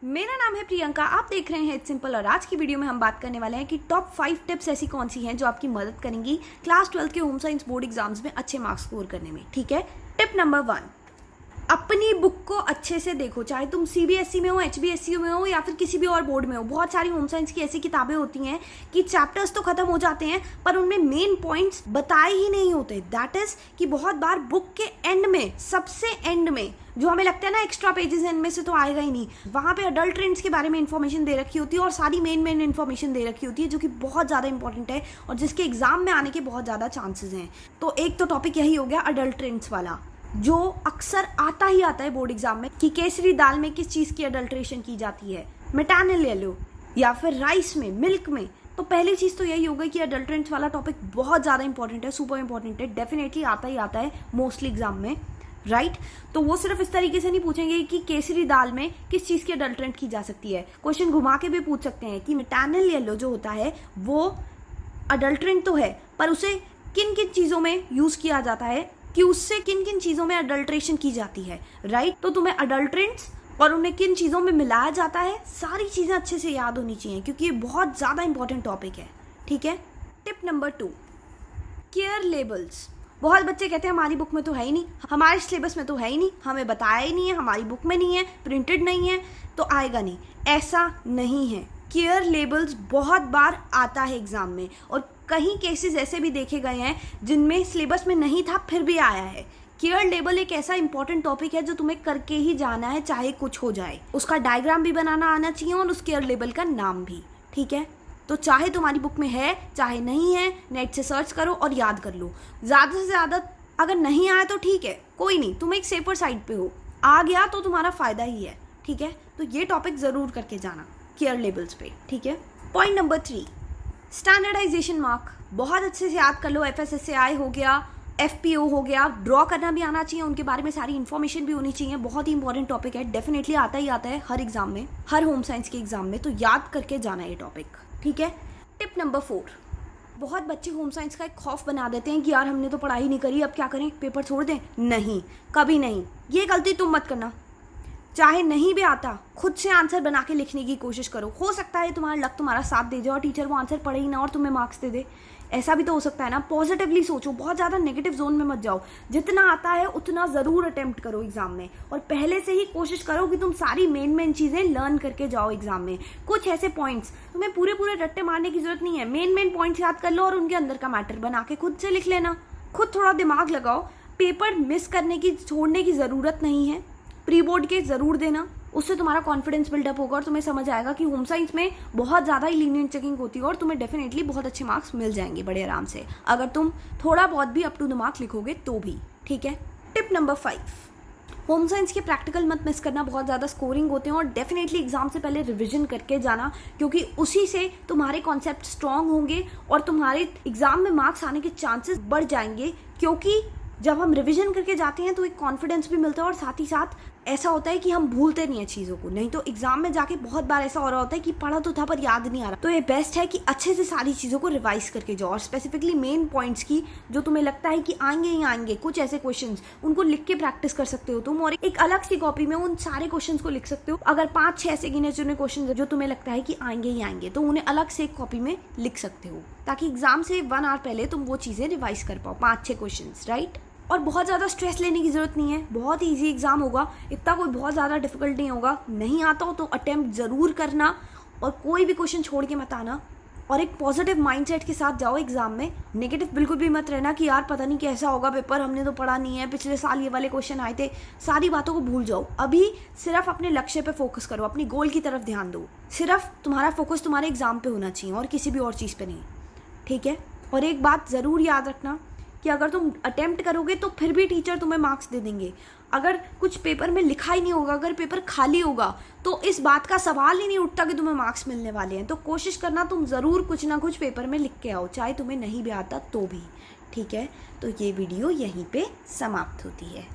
मेरा नाम है प्रियंका, आप देख रहे हैं इट्स सिंपल। और आज की वीडियो में हम बात करने वाले हैं कि टॉप 5 टिप्स ऐसी कौन सी हैं जो आपकी मदद करेंगी क्लास 12 के होम साइंस बोर्ड एग्जाम्स में अच्छे मार्क्स स्कोर करने में। ठीक है, टिप नंबर 1, अपनी बुक को अच्छे से देखो। चाहे तुम सीबीएसई में हो, एचबीएसई में हो या फिर किसी भी और बोर्ड में हो, बहुत सारी होम साइंस की ऐसी किताबें होती हैं कि चैप्टर्स तो खत्म हो जाते हैं पर उनमें मेन पॉइंट्स बताए ही नहीं होते। दैट इज कि बहुत बार बुक के एंड में, सबसे एंड में, जो हमें लगता है ना एक्स्ट्रा पेजेस इनमें से तो आएगा ही नहीं, वहाँ पे अडल्ट ट्रेंड्स के बारे में इंफॉर्मेशन दे रखी होती है और सारी मेन इंफॉर्मेशन दे रखी होती है जो कि बहुत ज़्यादा इंपॉर्टेंट है और जिसके एग्जाम में आने के बहुत ज़्यादा चांसेस हैं। तो एक तो टॉपिक यही हो गया अडल्ट ट्रेंड्स वाला, जो अक्सर आता ही आता है बोर्ड एग्जाम में कि केसरी दाल में किस चीज़ की अडल्ट्रेशन की जाती है, मैटरनल ले लो या फिर राइस में, मिल्क में। तो पहली चीज़ तो यही होगा कि अडल्ट्रेंट्स वाला टॉपिक बहुत ज़्यादा इंपॉर्टेंट है, सुपर इंपॉर्टेंट है, डेफिनेटली आता ही आता है मोस्टली एग्जाम में, राइट। तो वो सिर्फ इस तरीके से नहीं पूछेंगे कि केसरी दाल में किस चीज़ की अडल्ट्रेंट की जा सकती है, क्वेश्चन घुमा के भी पूछ सकते हैं कि मैटरनल येलो जो होता है वो अडल्ट्रेंट तो है पर उसे किन किन चीज़ों में यूज़ किया जाता है, कि उससे किन किन चीज़ों में अडल्ट्रेशन की जाती है, राइट। तो तुम्हें अडल्ट्रेंट्स और उन्हें किन चीज़ों में मिलाया जाता है, सारी चीज़ें अच्छे से याद होनी चाहिए क्योंकि ये बहुत ज़्यादा इंपॉर्टेंट टॉपिक है। ठीक है, टिप नंबर 2, केयर लेबल्स। बहुत बच्चे कहते हैं हमारी बुक में तो है ही नहीं, हमारे सिलेबस में तो है ही नहीं, हमें बताया ही नहीं है, हमारी बुक में नहीं है, प्रिंटेड नहीं है तो आएगा नहीं। ऐसा नहीं है, केयर लेबल्स बहुत बार आता है एग्जाम में और कहीं केसेस ऐसे भी देखे गए हैं जिनमें सिलेबस में नहीं था फिर भी आया है। केयर लेबल एक ऐसा इंपॉर्टेंट टॉपिक है जो तुम्हें करके ही जाना है चाहे कुछ हो जाए। उसका डायग्राम भी बनाना आना चाहिए और उस केयर लेबल का नाम भी। ठीक है, तो चाहे तुम्हारी बुक में है चाहे नहीं है, नेट से सर्च करो और याद कर लो। ज़्यादा से ज़्यादा अगर नहीं आया तो ठीक है, कोई नहीं, तुम एक सेफर साइड पे हो, आ गया तो तुम्हारा फ़ायदा ही है। ठीक है, तो ये टॉपिक ज़रूर करके जाना केयर लेबल्स पे। ठीक है, पॉइंट नंबर 3, स्टैंडर्डाइजेशन मार्क। बहुत अच्छे से याद कर लो, FSSAI हो गया, FPO हो गया, ड्रॉ करना भी आना चाहिए, उनके बारे में सारी इन्फॉर्मेशन भी होनी चाहिए। बहुत ही इंपॉर्टेंट टॉपिक है, डेफिनेटली आता ही आता है हर एग्जाम में, हर होम साइंस के एग्जाम में, तो याद करके जाना ये टॉपिक। ठीक है, टिप नंबर 4, बहुत बच्चे होम साइंस का एक खौफ बना देते हैं कि यार हमने तो पढ़ाई नहीं करी, अब क्या करें, पेपर छोड़ दें। नहीं, कभी नहीं, ये गलती तुम मत करना। चाहे नहीं भी आता, खुद से आंसर बना के लिखने की कोशिश करो। हो सकता है तुम्हारा लक तुम्हारा साथ दे दे और टीचर वो आंसर पढ़े ही ना और तुम्हें मार्क्स दे दे, ऐसा भी तो हो सकता है ना। पॉजिटिवली सोचो, बहुत ज़्यादा नेगेटिव जोन में मत जाओ। जितना आता है उतना ज़रूर अटेम्प्ट करो एग्जाम में और पहले से ही कोशिश करो कि तुम सारी मेन चीज़ें लर्न करके जाओ एग्जाम में। कुछ ऐसे पॉइंट्स, तुम्हें पूरे रट्टे मारने की जरूरत नहीं है, मेन पॉइंट्स याद कर लो और उनके अंदर का मैटर बना के खुद से लिख लेना। खुद थोड़ा दिमाग लगाओ, पेपर मिस करने की, छोड़ने की ज़रूरत नहीं है। प्री बोर्ड के ज़रूर देना, उससे तुम्हारा कॉन्फिडेंस बिल्डअप होगा और तुम्हें समझ आएगा कि होम साइंस में बहुत ज़्यादा ही लीनियंट चेकिंग होती है और तुम्हें डेफिनेटली बहुत अच्छे मार्क्स मिल जाएंगे बड़े आराम से, अगर तुम थोड़ा बहुत भी अप टू द मार्क लिखोगे तो भी। ठीक है, टिप नंबर 5, होम साइंस के प्रैक्टिकल मत मिस करना, बहुत ज़्यादा स्कोरिंग होते हैं और डेफिनेटली एग्जाम से पहले रिविजन करके जाना क्योंकि उसी से तुम्हारे कॉन्सेप्ट स्ट्रांग होंगे और तुम्हारे एग्जाम में मार्क्स आने के चांसेस बढ़ जाएंगे। क्योंकि जब हम रिवीजन करके जाते हैं तो एक कॉन्फिडेंस भी मिलता है और साथ ही साथ ऐसा होता है कि हम भूलते नहीं है चीज़ों को। नहीं तो एग्जाम में जाके बहुत बार ऐसा हो रहा होता है कि पढ़ा तो था पर याद नहीं आ रहा। तो ये बेस्ट है कि अच्छे से सारी चीज़ों को रिवाइज करके जाओ और स्पेसिफिकली मेन पॉइंट्स की जो तुम्हें लगता है कि आएंगे ही आएंगे, कुछ ऐसे क्वेश्चंस, उनको लिख के प्रैक्टिस कर सकते हो तुम और एक अलग सी कॉपी में उन सारे क्वेश्चंस को लिख सकते हो। अगर 5-6 ऐसे गिने चुने क्वेश्चन जो तुम्हें लगता है कि आएंगे ही आएंगे तो उन्हें अलग से एक कॉपी में लिख सकते हो ताकि एग्जाम से 1 आवर पहले तुम वो चीज़ें रिवाइज कर पाओ, 5-6 क्वेश्चन, राइट। और बहुत ज़्यादा स्ट्रेस लेने की ज़रूरत नहीं है, बहुत ईजी एग्जाम होगा, इतना कोई बहुत ज़्यादा डिफिकल्ट नहीं होगा। नहीं आता हो तो अटेम्प्ट ज़रूर करना और कोई भी क्वेश्चन छोड़ के मत आना और एक पॉजिटिव माइंडसेट के साथ जाओ एग्जाम में। नेगेटिव बिल्कुल भी मत रहना कि यार पता नहीं कैसा होगा पेपर, हमने तो पढ़ा नहीं है, पिछले साल ये वाले क्वेश्चन आए थे। सारी बातों को भूल जाओ, अभी सिर्फ अपने लक्ष्य पे फोकस करो, अपनी गोल की तरफ ध्यान दो। सिर्फ तुम्हारा फोकस तुम्हारे एग्जाम पे होना चाहिए और किसी भी और चीज़ पे नहीं। ठीक है, और एक बात ज़रूर याद रखना कि अगर तुम अटेम्प्ट करोगे तो फिर भी टीचर तुम्हें मार्क्स दे देंगे। अगर कुछ पेपर में लिखा ही नहीं होगा, अगर पेपर खाली होगा तो इस बात का सवाल ही नहीं उठता कि तुम्हें मार्क्स मिलने वाले हैं। तो कोशिश करना तुम ज़रूर कुछ ना कुछ पेपर में लिख के आओ, चाहे तुम्हें नहीं भी आता तो भी। ठीक है, तो ये वीडियो यहीं पे समाप्त होती है।